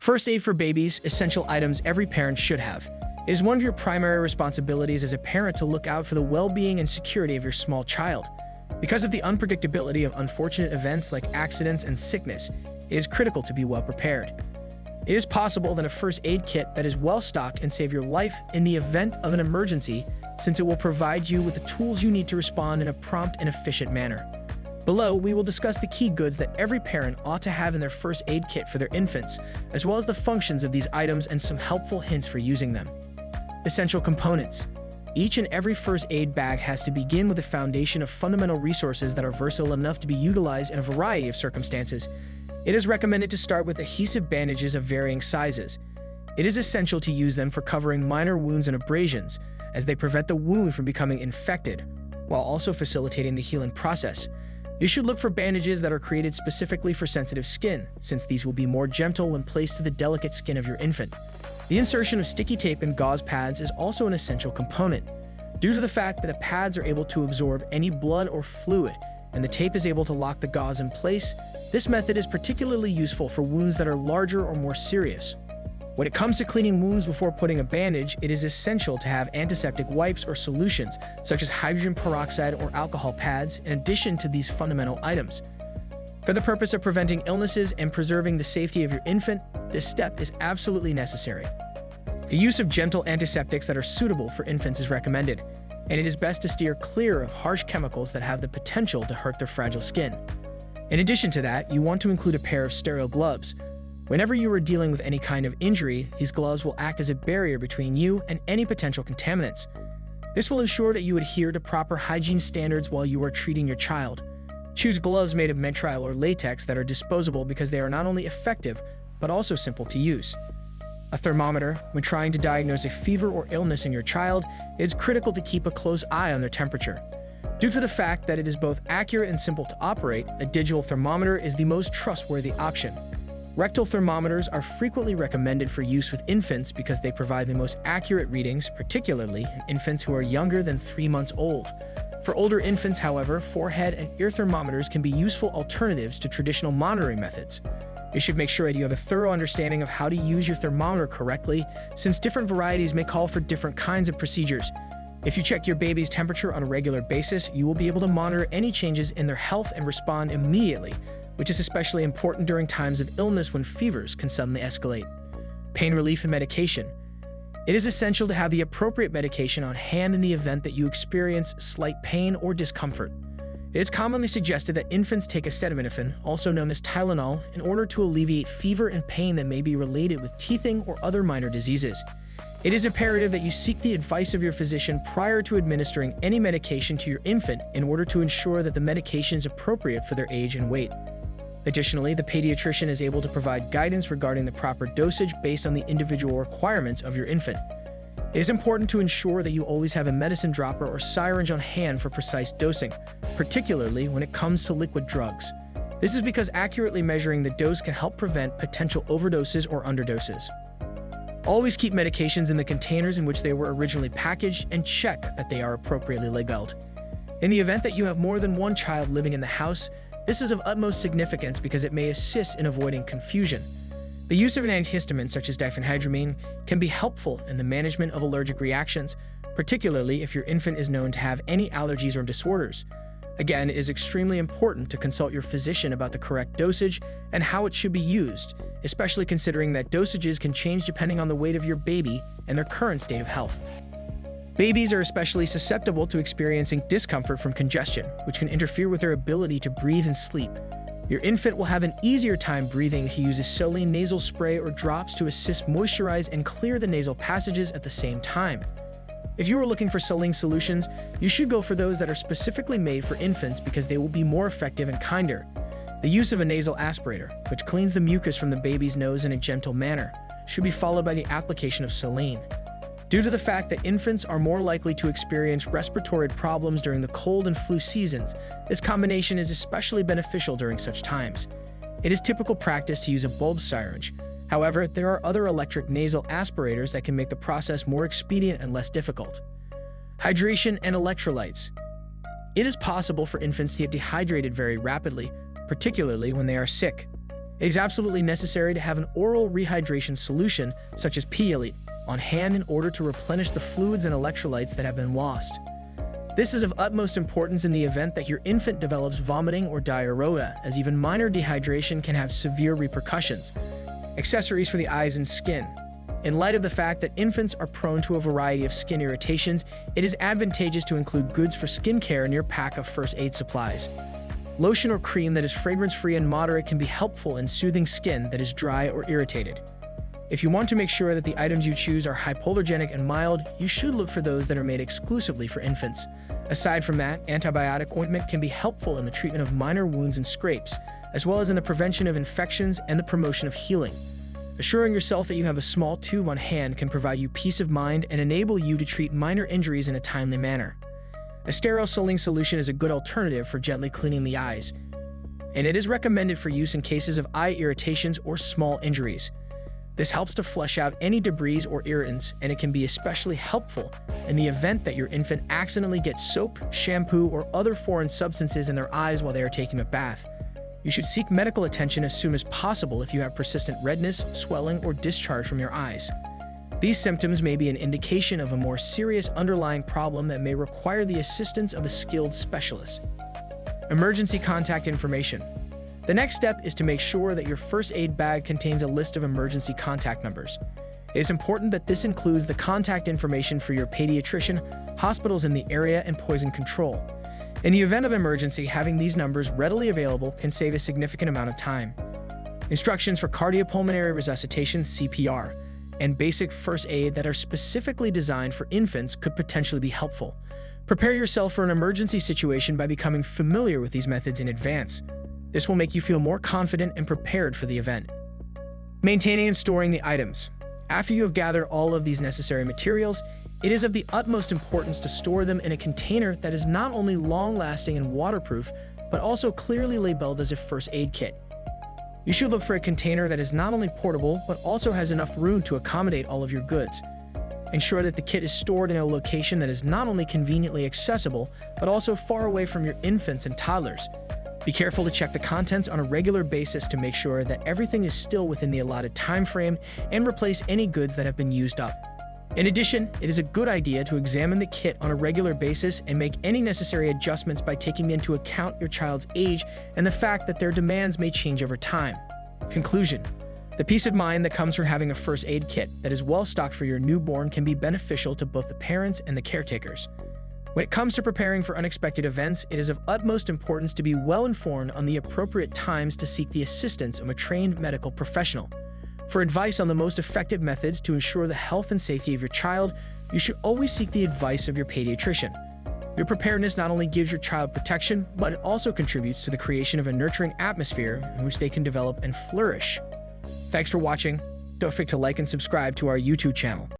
First aid for babies, essential items every parent should have. It is one of your primary responsibilities as a parent to look out for the well-being and security of your small child. Because of the unpredictability of unfortunate events like accidents and sickness, it is critical to be well prepared. It is possible that a first aid kit that is well stocked can save your life in the event of an emergency, since it will provide you with the tools you need to respond in a prompt and efficient manner. Below, we will discuss the key goods that every parent ought to have in their first aid kit for their infants, as well as the functions of these items and some helpful hints for using them. Essential components. Each and every first aid bag has to begin with a foundation of fundamental resources that are versatile enough to be utilized in a variety of circumstances. It is recommended to start with adhesive bandages of varying sizes. It is essential to use them for covering minor wounds and abrasions, as they prevent the wound from becoming infected, while also facilitating the healing process. You should look for bandages that are created specifically for sensitive skin, since these will be more gentle when placed to the delicate skin of your infant. The insertion of sticky tape and gauze pads is also an essential component. Due to the fact that the pads are able to absorb any blood or fluid, and the tape is able to lock the gauze in place, this method is particularly useful for wounds that are larger or more serious. When it comes to cleaning wounds before putting a bandage, it is essential to have antiseptic wipes or solutions, such as hydrogen peroxide or alcohol pads, in addition to these fundamental items. For the purpose of preventing illnesses and preserving the safety of your infant, this step is absolutely necessary. The use of gentle antiseptics that are suitable for infants is recommended, and it is best to steer clear of harsh chemicals that have the potential to hurt their fragile skin. In addition to that, you want to include a pair of sterile gloves. Whenever you are dealing with any kind of injury, these gloves will act as a barrier between you and any potential contaminants. This will ensure that you adhere to proper hygiene standards while you are treating your child. Choose gloves made of nitrile or latex that are disposable because they are not only effective, but also simple to use. A thermometer. When trying to diagnose a fever or illness in your child, it is critical to keep a close eye on their temperature. Due to the fact that it is both accurate and simple to operate, a digital thermometer is the most trustworthy option. Rectal thermometers are frequently recommended for use with infants because they provide the most accurate readings, particularly in infants who are younger than 3 months old. For older infants, however, forehead and ear thermometers can be useful alternatives to traditional monitoring methods. You should make sure that you have a thorough understanding of how to use your thermometer correctly, since different varieties may call for different kinds of procedures. If you check your baby's temperature on a regular basis, you will be able to monitor any changes in their health and respond immediately, which is especially important during times of illness when fevers can suddenly escalate. Pain relief and medication. It is essential to have the appropriate medication on hand in the event that you experience slight pain or discomfort. It is commonly suggested that infants take acetaminophen, also known as Tylenol, in order to alleviate fever and pain that may be related with teething or other minor diseases. It is imperative that you seek the advice of your physician prior to administering any medication to your infant in order to ensure that the medication is appropriate for their age and weight. Additionally, the pediatrician is able to provide guidance regarding the proper dosage based on the individual requirements of your infant. It is important to ensure that you always have a medicine dropper or syringe on hand for precise dosing, particularly when it comes to liquid drugs. This is because accurately measuring the dose can help prevent potential overdoses or underdoses. Always keep medications in the containers in which they were originally packaged and check that they are appropriately labeled. In the event that you have more than one child living in the house, this is of utmost significance because it may assist in avoiding confusion. The use of an antihistamine such as diphenhydramine can be helpful in the management of allergic reactions, particularly if your infant is known to have any allergies or disorders. Again, it is extremely important to consult your physician about the correct dosage and how it should be used, especially considering that dosages can change depending on the weight of your baby and their current state of health. Babies are especially susceptible to experiencing discomfort from congestion, which can interfere with their ability to breathe and sleep. Your infant will have an easier time breathing if you use a saline nasal spray or drops to assist moisturize and clear the nasal passages at the same time. If you are looking for saline solutions, you should go for those that are specifically made for infants because they will be more effective and kinder. The use of a nasal aspirator, which cleans the mucus from the baby's nose in a gentle manner, should be followed by the application of saline. Due to the fact that infants are more likely to experience respiratory problems during the cold and flu seasons, this combination is especially beneficial during such times. It is typical practice to use a bulb syringe. However, there are other electric nasal aspirators that can make the process more expedient and less difficult. Hydration and electrolytes. It is possible for infants to get dehydrated very rapidly, particularly when they are sick. It is absolutely necessary to have an oral rehydration solution, such as Pedialyte, on hand in order to replenish the fluids and electrolytes that have been lost. This is of utmost importance in the event that your infant develops vomiting or diarrhea, as even minor dehydration can have severe repercussions. Accessories for the eyes and skin. In light of the fact that infants are prone to a variety of skin irritations, it is advantageous to include goods for skincare in your pack of first aid supplies. Lotion or cream that is fragrance-free and moderate can be helpful in soothing skin that is dry or irritated. If you want to make sure that the items you choose are hypoallergenic and mild, you should look for those that are made exclusively for infants. Aside from that, antibiotic ointment can be helpful in the treatment of minor wounds and scrapes, as well as in the prevention of infections and the promotion of healing. Assuring yourself that you have a small tube on hand can provide you peace of mind and enable you to treat minor injuries in a timely manner. A sterile saline solution is a good alternative for gently cleaning the eyes, and it is recommended for use in cases of eye irritations or small injuries. This helps to flush out any debris or irritants, and it can be especially helpful in the event that your infant accidentally gets soap, shampoo, or other foreign substances in their eyes while they are taking a bath. You should seek medical attention as soon as possible if you have persistent redness, swelling, or discharge from your eyes. These symptoms may be an indication of a more serious underlying problem that may require the assistance of a skilled specialist. Emergency contact information. The next step is to make sure that your first aid bag contains a list of emergency contact numbers. It is important that this includes the contact information for your pediatrician, hospitals in the area, and poison control. In the event of emergency, having these numbers readily available can save a significant amount of time. Instructions for cardiopulmonary resuscitation (CPR) and basic first aid that are specifically designed for infants could potentially be helpful. Prepare yourself for an emergency situation by becoming familiar with these methods in advance. This will make you feel more confident and prepared for the event. Maintaining and storing the items. After you have gathered all of these necessary materials, it is of the utmost importance to store them in a container that is not only long-lasting and waterproof, but also clearly labeled as a first aid kit. You should look for a container that is not only portable, but also has enough room to accommodate all of your goods. Ensure that the kit is stored in a location that is not only conveniently accessible, but also far away from your infants and toddlers. Be careful to check the contents on a regular basis to make sure that everything is still within the allotted time frame and replace any goods that have been used up. In addition, it is a good idea to examine the kit on a regular basis and make any necessary adjustments by taking into account your child's age and the fact that their demands may change over time. Conclusion. The peace of mind that comes from having a first aid kit that is well stocked for your newborn can be beneficial to both the parents and the caretakers. When it comes to preparing for unexpected events, it is of utmost importance to be well informed on the appropriate times to seek the assistance of a trained medical professional. For advice on the most effective methods to ensure the health and safety of your child, you should always seek the advice of your pediatrician. Your preparedness not only gives your child protection, but it also contributes to the creation of a nurturing atmosphere in which they can develop and flourish. Thanks for watching. Don't forget to like and subscribe to our YouTube channel.